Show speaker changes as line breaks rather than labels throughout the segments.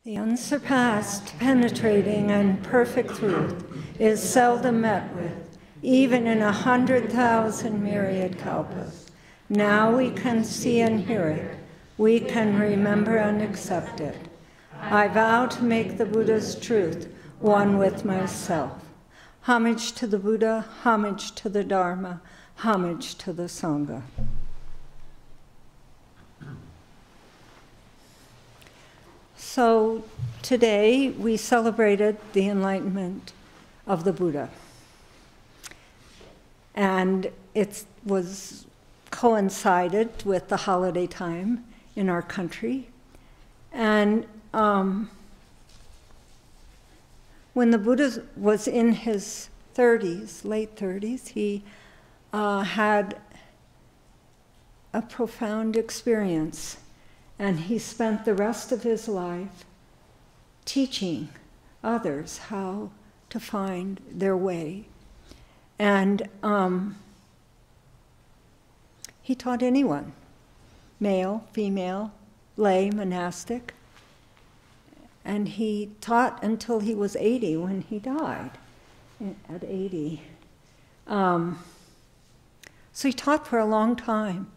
The unsurpassed, penetrating, and perfect truth is seldom met with, even in 100,000 myriad kalpas. Now we can see and hear it. We can remember and accept it. I vow to make the Buddha's truth one with myself. Homage to the Buddha, homage to the Dharma, homage to the Sangha. So today we celebrated the enlightenment of the Buddha. And it was coincided with the holiday time in our country. And when the Buddha was in his 30s, late 30s, he had a profound experience. And he spent the rest of his life teaching others how to find their way. And he taught anyone, male, female, lay, monastic. And he taught until he was 80 when he died, at 80. So he taught for a long time.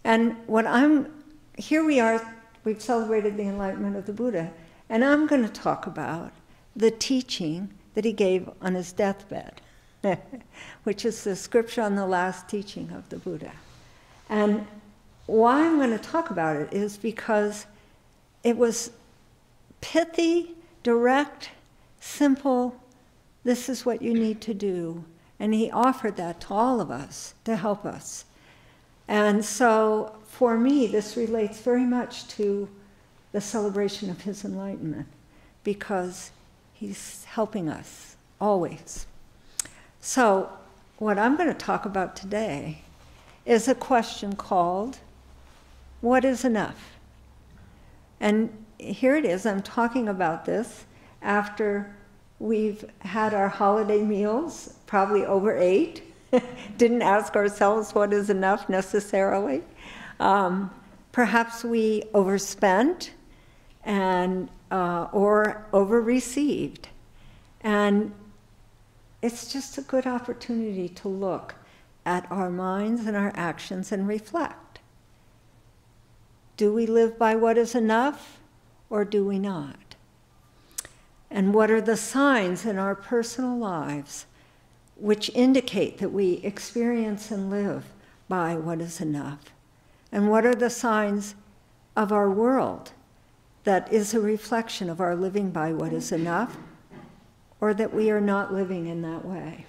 And here we are, we've celebrated the enlightenment of the Buddha, and I'm going to talk about the teaching that he gave on his deathbed, which is the scripture on the last teaching of the Buddha. And why I'm going to talk about it is because it was pithy, direct, simple, this is what you need to do. And he offered that to all of us to help us. And so, for me, this relates very much to the celebration of his enlightenment, because he's helping us, always. So, what I'm going to talk about today is a question called, what is enough? And here it is, I'm talking about this after we've had our holiday meals, probably over 8. Didn't ask ourselves what is enough necessarily. Perhaps we overspent and or over-received. And it's just a good opportunity to look at our minds and our actions and reflect. Do we live by what is enough, or do we not? And what are the signs in our personal lives which indicate that we experience and live by what is enough? And what are the signs of our world that is a reflection of our living by what is enough, or that we are not living in that way?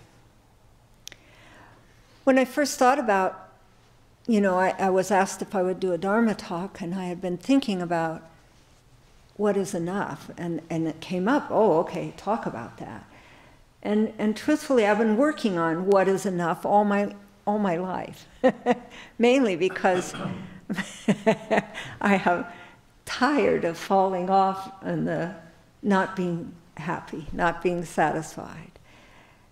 When I first thought about, I was asked if I would do a Dharma talk, and I had been thinking about what is enough, and it came up, oh, okay, talk about that. And truthfully, I've been working on what is enough all my life, mainly because I am tired of falling off and the not being happy, not being satisfied.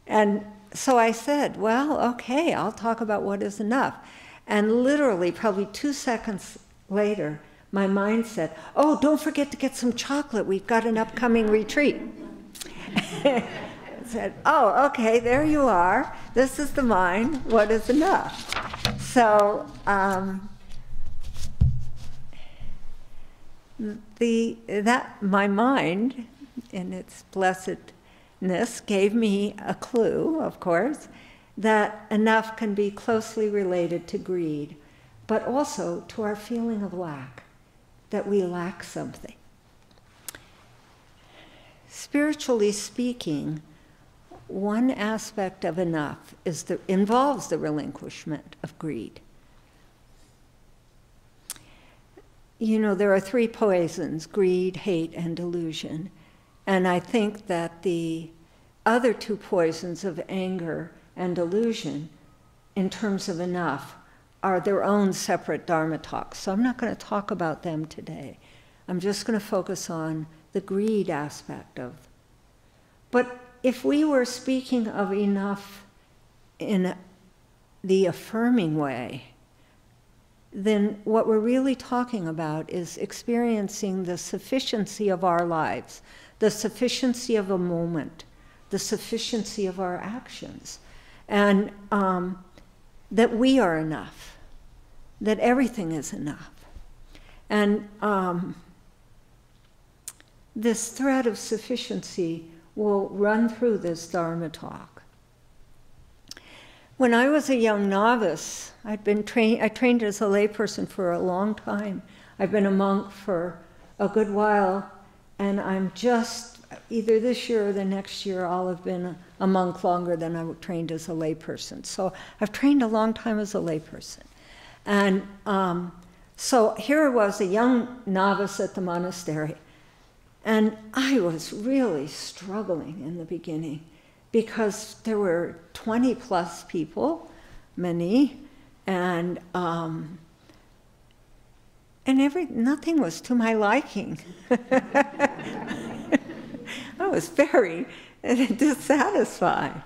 And so I said, well, okay, I'll talk about what is enough. And literally, probably 2 seconds later, my mind said, oh, don't forget to get some chocolate. We've got an upcoming retreat. Said, oh, okay, there you are. This is the mind. What is enough? So my mind, in its blessedness, gave me a clue, of course, that enough can be closely related to greed, but also to our feeling of lack, that we lack something. Spiritually speaking, one aspect of enough involves the relinquishment of greed. There are 3 poisons: greed, hate, and delusion. And I think that the other 2 poisons of anger and delusion, in terms of enough, are their own separate Dharma talks. So I'm not going to talk about them today. I'm just going to focus on the greed aspect of. But if we were speaking of enough in the affirming way, then what we're really talking about is experiencing the sufficiency of our lives, the sufficiency of a moment, the sufficiency of our actions, and that we are enough, that everything is enough. And this thread of sufficiency will run through this Dharma talk. When I was a young novice, I trained as a layperson for a long time. I've been a monk for a good while, and I'm just, either this year or the next year, I'll have been a monk longer than I trained as a layperson. So I've trained a long time as a layperson. And so here I was, a young novice at the monastery, and I was really struggling in the beginning because there were 20 plus people, many, and nothing was to my liking. I was very dissatisfied,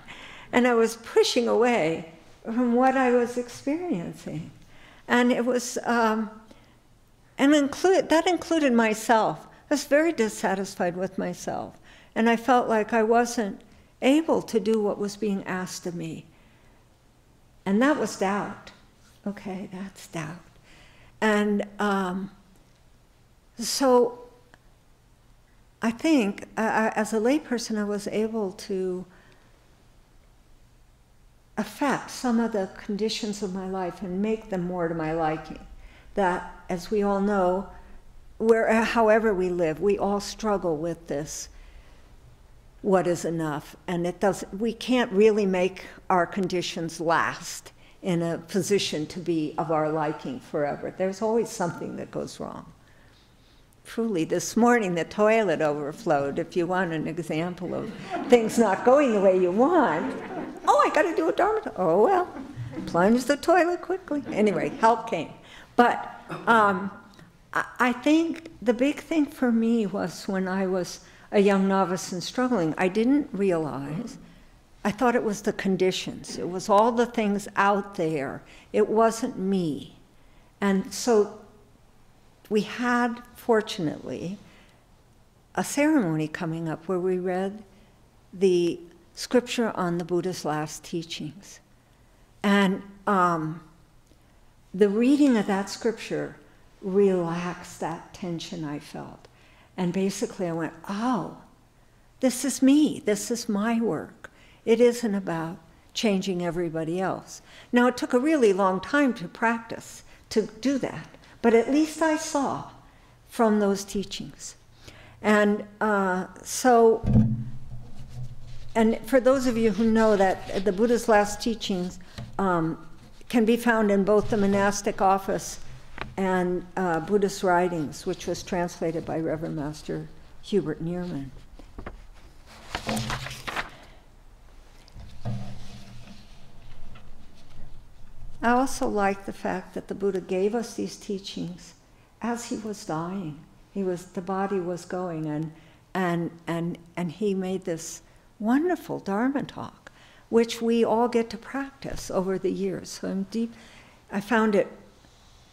and I was pushing away from what I was experiencing. And it was, that included myself. I was very dissatisfied with myself, and I felt like I wasn't able to do what was being asked of me. And that was doubt. Okay, that's doubt. And so I think as a layperson, I was able to affect some of the conditions of my life and make them more to my liking. That, as we all know, however we live, we all struggle with this, what is enough, and we can't really make our conditions last in a position to be of our liking forever. There's always something that goes wrong. Truly, this morning the toilet overflowed. If you want an example of things not going the way you want, I got to do a Dharma talk. Oh well, plunge the toilet quickly. Anyway, help came. But I think the big thing for me was when I was a young novice and struggling, I didn't realize, I thought it was the conditions. It was all the things out there. It wasn't me. And so we had, fortunately, a ceremony coming up where we read the scripture on the Buddha's last teachings. And the reading of that scripture relaxed that tension I felt. And basically I went, oh, this is me. This is my work. It isn't about changing everybody else. Now, it took a really long time to practice to do that, but at least I saw from those teachings. And and for those of you who know that the Buddha's last teachings can be found in both the monastic office and Buddhist writings, which was translated by Reverend Master Hubert Neerman. I also like the fact that the Buddha gave us these teachings as he was dying. The body was going, and he made this wonderful Dharma talk, which we all get to practice over the years. So I found it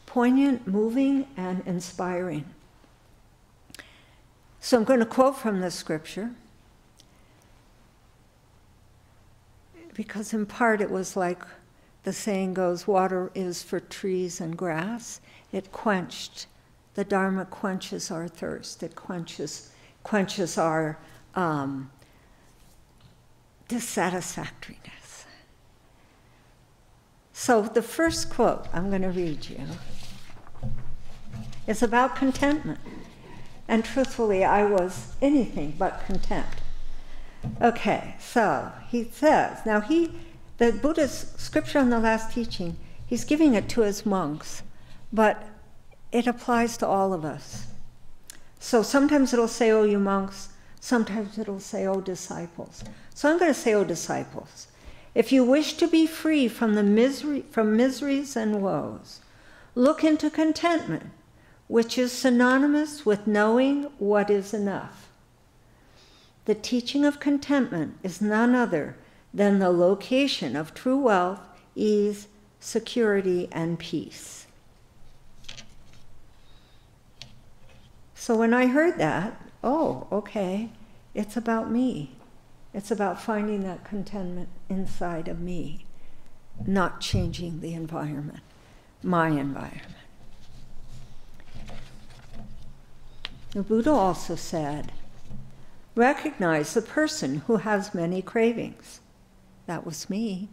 poignant, moving, and inspiring. So I'm going to quote from the scripture, because in part it was like the saying goes, water is for trees and grass. It quenched, the Dharma quenches our thirst. It quenches our dissatisfactoriness. So the first quote I'm going to read you is about contentment. And truthfully, I was anything but content. Okay, so he says, now the Buddha's scripture on the last teaching, he's giving it to his monks, but it applies to all of us. So sometimes it'll say, oh, you monks, sometimes it'll say, oh, disciples. So I'm going to say, oh, disciples, if you wish to be free from miseries and woes, look into contentment, which is synonymous with knowing what is enough. The teaching of contentment is none other than the location of true wealth, ease, security, and peace. So when I heard that, oh, okay, it's about me. It's about finding that contentment inside of me, not changing the environment, my environment. The Buddha also said, recognize the person who has many cravings. That was me.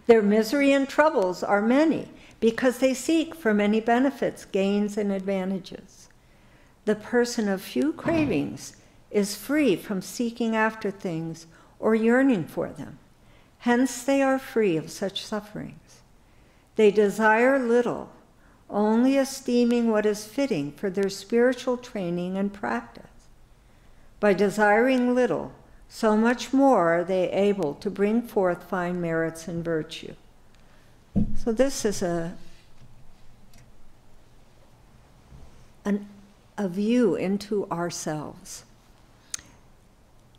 Their misery and troubles are many because they seek for many benefits, gains, and advantages. The person of few cravings is free from seeking after things or yearning for them. Hence, they are free of such sufferings. They desire little, only esteeming what is fitting for their spiritual training and practice. By desiring little, so much more are they able to bring forth fine merits and virtue. So this is a view into ourselves.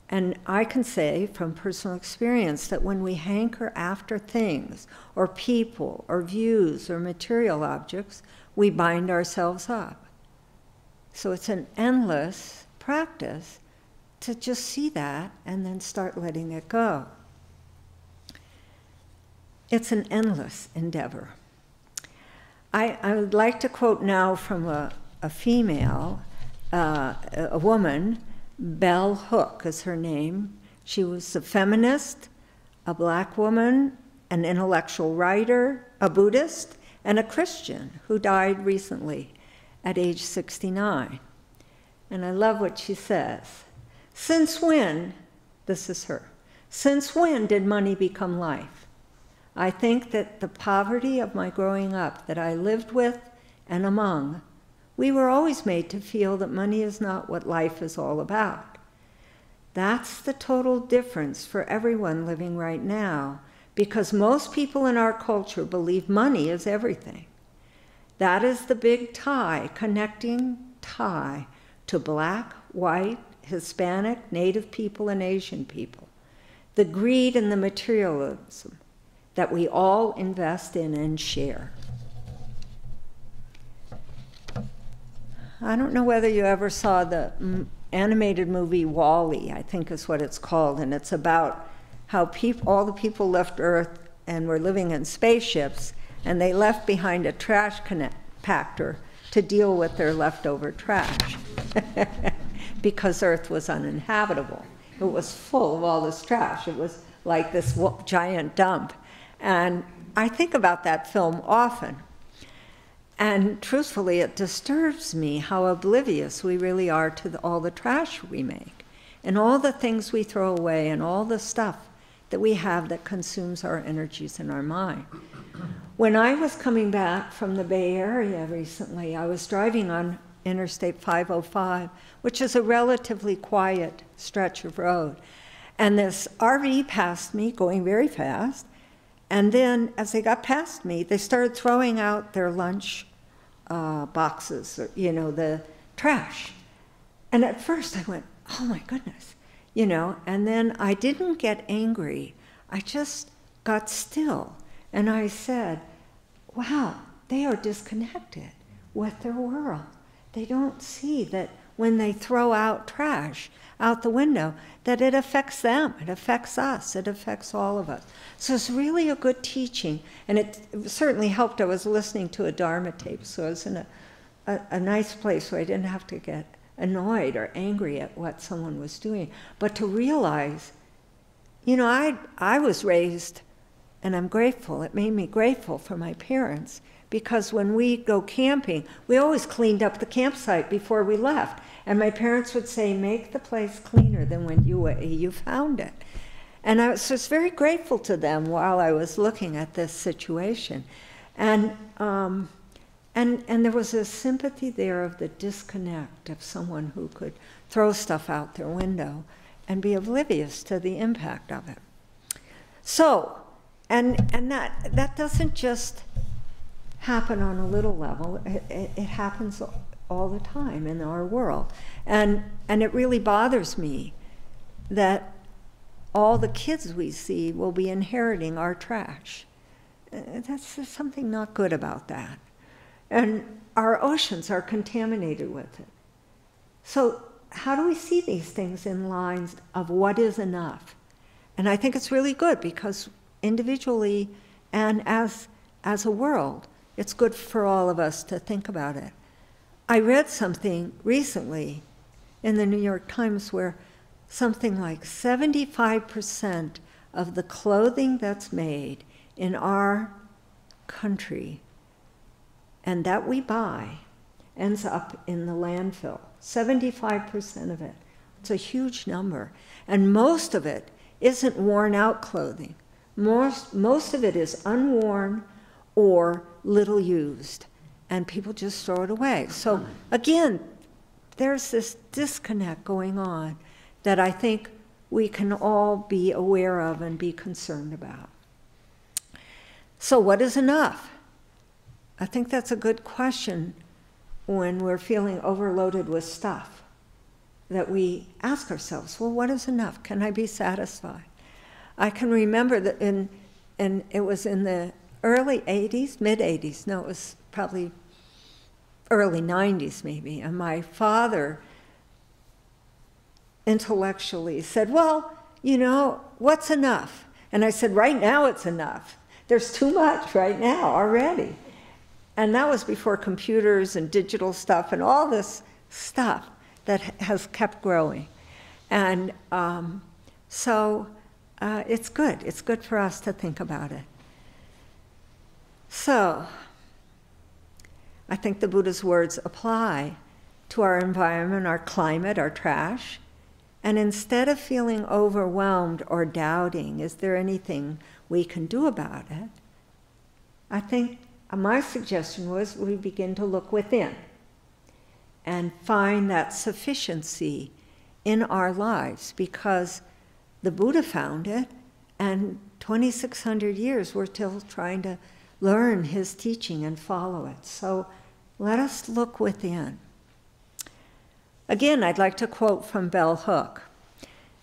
And I can say from personal experience that when we hanker after things or people or views or material objects, we bind ourselves up. So it's an endless practice to just see that and then start letting it go. It's an endless endeavor. I would like to quote now from a female, a woman. Bell Hook is her name. She was a feminist, a black woman, an intellectual writer, a Buddhist, and a Christian who died recently at age 69. And I love what she says. Since when, this is her, since when did money become life? I think that the poverty of my growing up that I lived with and among, we were always made to feel that money is not what life is all about. That's the total difference for everyone living right now, because most people in our culture believe money is everything. That is the big tie, connecting tie to black, white, Hispanic, Native people, and Asian people. The greed and the materialism that we all invest in and share. I don't know whether you ever saw the animated movie WALL-E, I think is what it's called, and it's about how all the people left Earth and were living in spaceships, and they left behind a trash compactor to deal with their leftover trash because Earth was uninhabitable. It was full of all this trash. It was like this giant dump. And I think about that film often. And truthfully, it disturbs me how oblivious we really are to all the trash we make and all the things we throw away and all the stuff that we have that consumes our energies and our mind. When I was coming back from the Bay Area recently, I was driving on Interstate 505, which is a relatively quiet stretch of road. And this RV passed me, going very fast. And then as they got past me, they started throwing out their lunch boxes, or, the trash. And at first I went, oh my goodness, and then I didn't get angry. I just got still. And I said, wow, they are disconnected with their world. They don't see that when they throw out trash out the window, that it affects them, it affects us, it affects all of us. So it's really a good teaching, and it certainly helped. I was listening to a Dharma tape, so I was in a nice place where I didn't have to get annoyed or angry at what someone was doing, but to realize, I was raised, and I'm grateful, it made me grateful for my parents, because when we go camping, we always cleaned up the campsite before we left. And my parents would say, make the place cleaner than when you found it. And I was just very grateful to them while I was looking at this situation. And there was a sympathy there of the disconnect of someone who could throw stuff out their window and be oblivious to the impact of it. So, and that doesn't just happen on a little level. It happens all the time in our world. And it really bothers me that all the kids we see will be inheriting our trash. That's there's something not good about that. And our oceans are contaminated with it. So how do we see these things in lines of what is enough? And I think it's really good because individually and as a world, it's good for all of us to think about it. I read something recently in the New York Times where something like 75% of the clothing that's made in our country and that we buy ends up in the landfill. 75% of it. It's a huge number. And most of it isn't worn out clothing. Most of it is unworn or little used. And people just throw it away. So again, there's this disconnect going on that I think we can all be aware of and be concerned about. So what is enough? I think that's a good question when we're feeling overloaded with stuff, that we ask ourselves, well, what is enough? Can I be satisfied? I can remember that it was in the early 80s, mid-80s, no, it was probably early 90s maybe, and my father intellectually said, well, you know, what's enough? And I said, right now it's enough. There's too much right now already. And that was before computers and digital stuff and all this stuff that has kept growing. And so it's good. It's good for us to think about it. So I think the Buddha's words apply to our environment, our climate, our trash. And instead of feeling overwhelmed or doubting, is there anything we can do about it? I think my suggestion was we begin to look within and find that sufficiency in our lives, because the Buddha found it, and 2,600 years we're still trying to learn his teaching and follow it. So let us look within. Again, I'd like to quote from Bell Hook.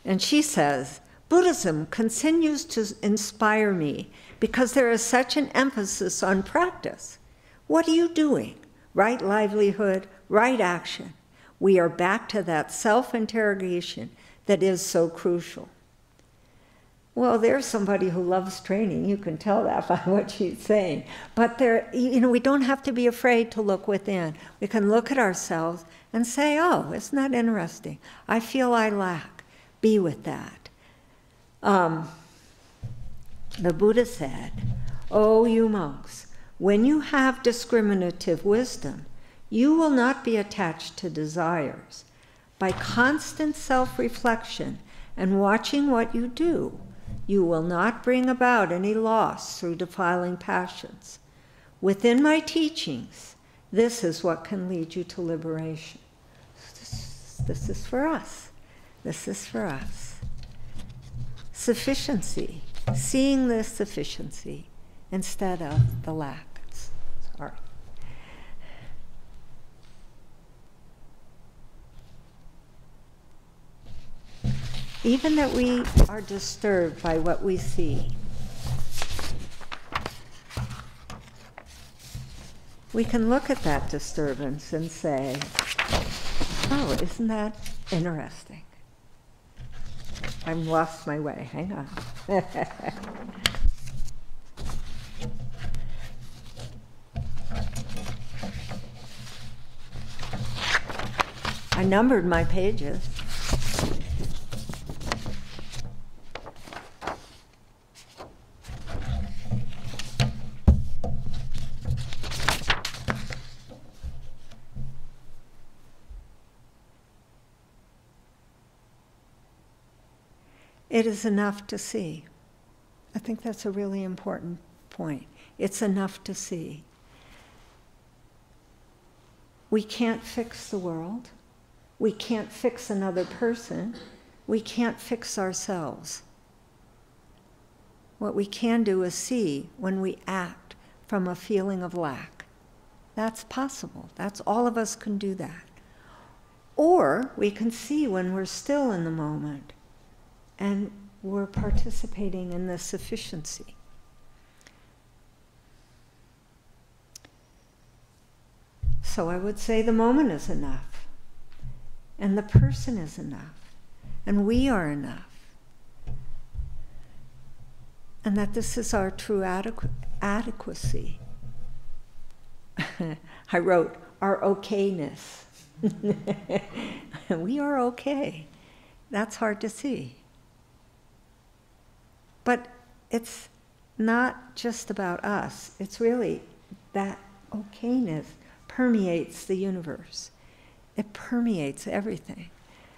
And she says, Buddhism continues to inspire me because there is such an emphasis on practice. What are you doing? Right livelihood, right action. We are back to that self-interrogation that is so crucial. Well, there's somebody who loves training. You can tell that by what she's saying. But there, you know, we don't have to be afraid to look within. We can look at ourselves and say, oh, isn't that interesting? I feel I lack. Be with that. The Buddha said, "O you monks, when you have discriminative wisdom, you will not be attached to desires. By constant self-reflection and watching what you do, you will not bring about any loss through defiling passions. Within my teachings, this is what can lead you to liberation." This is for us. This is for us. Sufficiency. Seeing the sufficiency instead of the lack. Sorry. Even that we are disturbed by what we see, we can look at that disturbance and say, oh, isn't that interesting? I've lost my way. Hang on. I numbered my pages. It is enough to see. I think that's a really important point. It's enough to see. We can't fix the world. We can't fix another person. We can't fix ourselves. What we can do is see when we act from a feeling of lack. That's possible. That's all of us can do that. Or we can see when we're still in the moment and we're participating in the sufficiency. also, I would say the moment is enough, and the person is enough, and we are enough. And that this is our true adequacy. I wrote, our okayness. We are okay. That's hard to see. But it's not just about us. It's really that okayness permeates the universe. It permeates everything.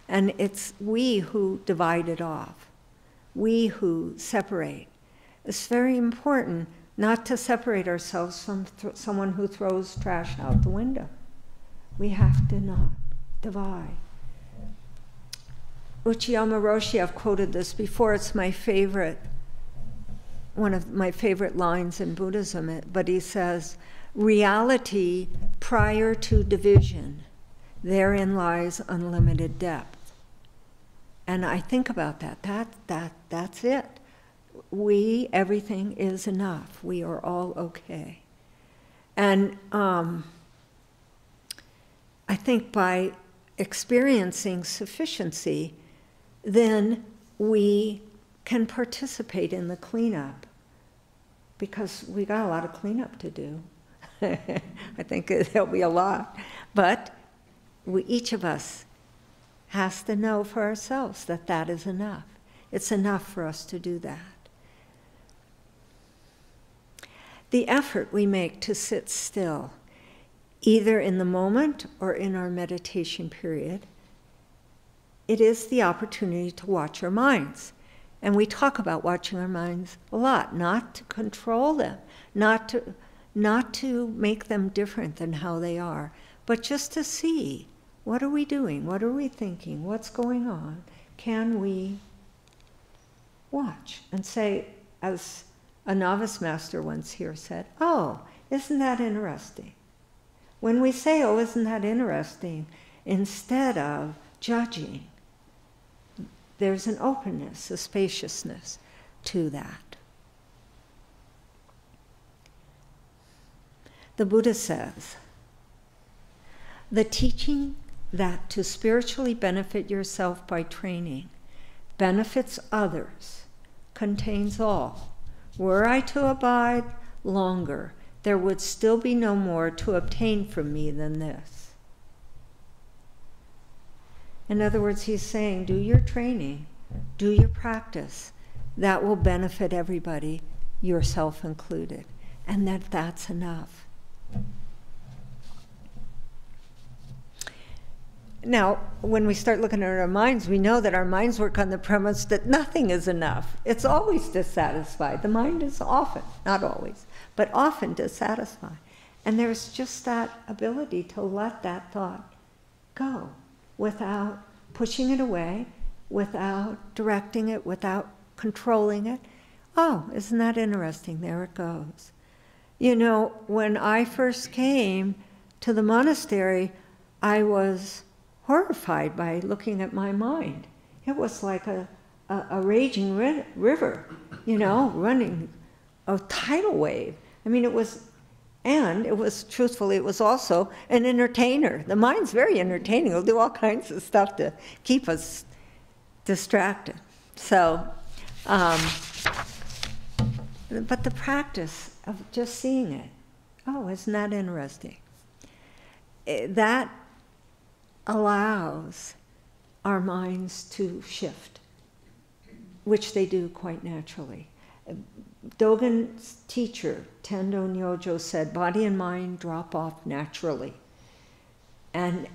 And it's we who divide it off. We who separate. It's very important not to separate ourselves from someone who throws trash out the window. We have to not divide. Uchiyama Roshi, I've quoted this before, it's my favorite, one of my favorite lines in Buddhism, but he says, reality prior to division, therein lies unlimited depth. And I think about that. That's it. Everything is enough. We are all okay. And I think by experiencing sufficiency, then we can participate in the cleanup, because we got a lot of cleanup to do. I think there'll be a lot. But each of us has to know for ourselves that that is enough. It's enough for us to do that. The effort we make to sit still, either in the moment or in our meditation period, it is the opportunity to watch our minds. And we talk about watching our minds a lot, not to control them, not to make them different than how they are, but just to see, what are we doing? What are we thinking? What's going on? Can we watch and say, as a novice master once here said, oh, isn't that interesting? When we say, oh, isn't that interesting, instead of judging, there's an openness, a spaciousness to that. The Buddha says, the teaching that to spiritually benefit yourself by training benefits others contains all. Were I to abide longer, there would still be no more to obtain from me than this. In other words, he's saying, do your training, do your practice. That will benefit everybody, yourself included, and that's enough. Now, when we start looking at our minds, we know that our minds work on the premise that nothing is enough. It's always dissatisfied. The mind is often, not always, but often dissatisfied. And there's just that ability to let that thought go without pushing it away, without directing it, without controlling it. Oh, isn't that interesting? There it goes. You know, when I first came to the monastery, I was horrified by looking at my mind. It was like a raging river, you know, running a tidal wave. I mean, it was truthfully, it was also an entertainer. The mind's very entertaining. It'll do all kinds of stuff to keep us distracted. So, but the practice of just seeing it, oh, isn't that interesting? That allows our minds to shift, which they do quite naturally. Dogen's teacher, Tendo Nyojo, said, body and mind drop off naturally. And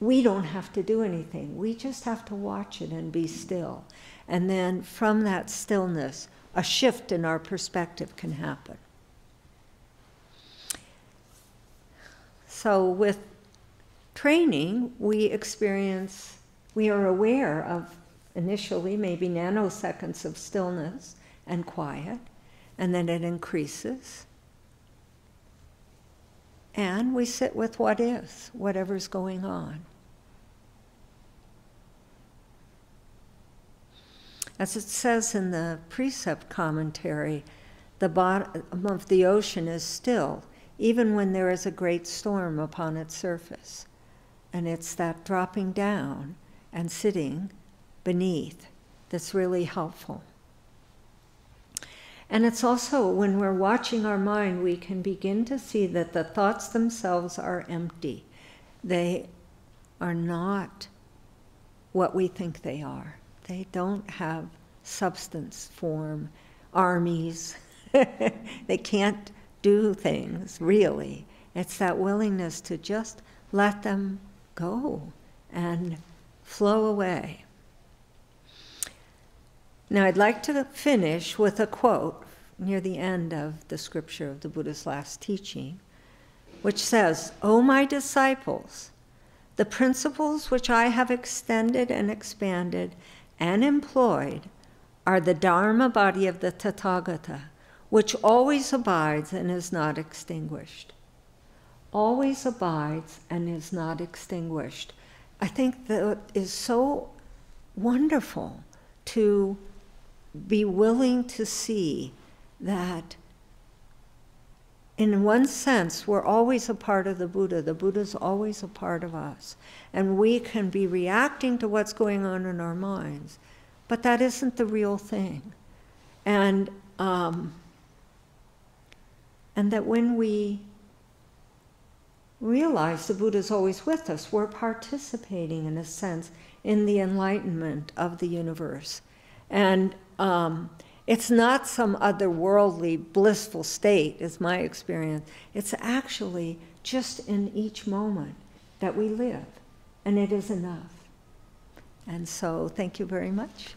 we don't have to do anything. We just have to watch it and be still. And then from that stillness, a shift in our perspective can happen. So with training, we are aware of initially maybe nanoseconds of stillness and quiet, and then it increases. And we sit with what is, whatever's going on. As it says in the precept commentary, the bottom of the ocean is still. even when there is a great storm upon its surface. And it's that dropping down and sitting beneath that's really helpful. And it's also when we're watching our mind, we can begin to see that the thoughts themselves are empty. They are not what we think they are. They don't have substance, form, armies. They can't do things, really. It's that willingness to just let them go and flow away. Now, I'd like to finish with a quote near the end of the scripture of the Buddha's last teaching, which says, "O my disciples, the principles which I have extended and expanded and employed are the Dharma body of the Tathagata, which always abides and is not extinguished." Always abides and is not extinguished. I think that is so wonderful to be willing to see that in one sense we're always a part of the Buddha. The Buddha's always a part of us. And we can be reacting to what's going on in our minds, but that isn't the real thing. And that when we realize the Buddha's always with us, we're participating, in a sense, in the enlightenment of the universe. And it's not some otherworldly, blissful state, is my experience. It's actually just in each moment that we live, and it is enough. And so, thank you very much.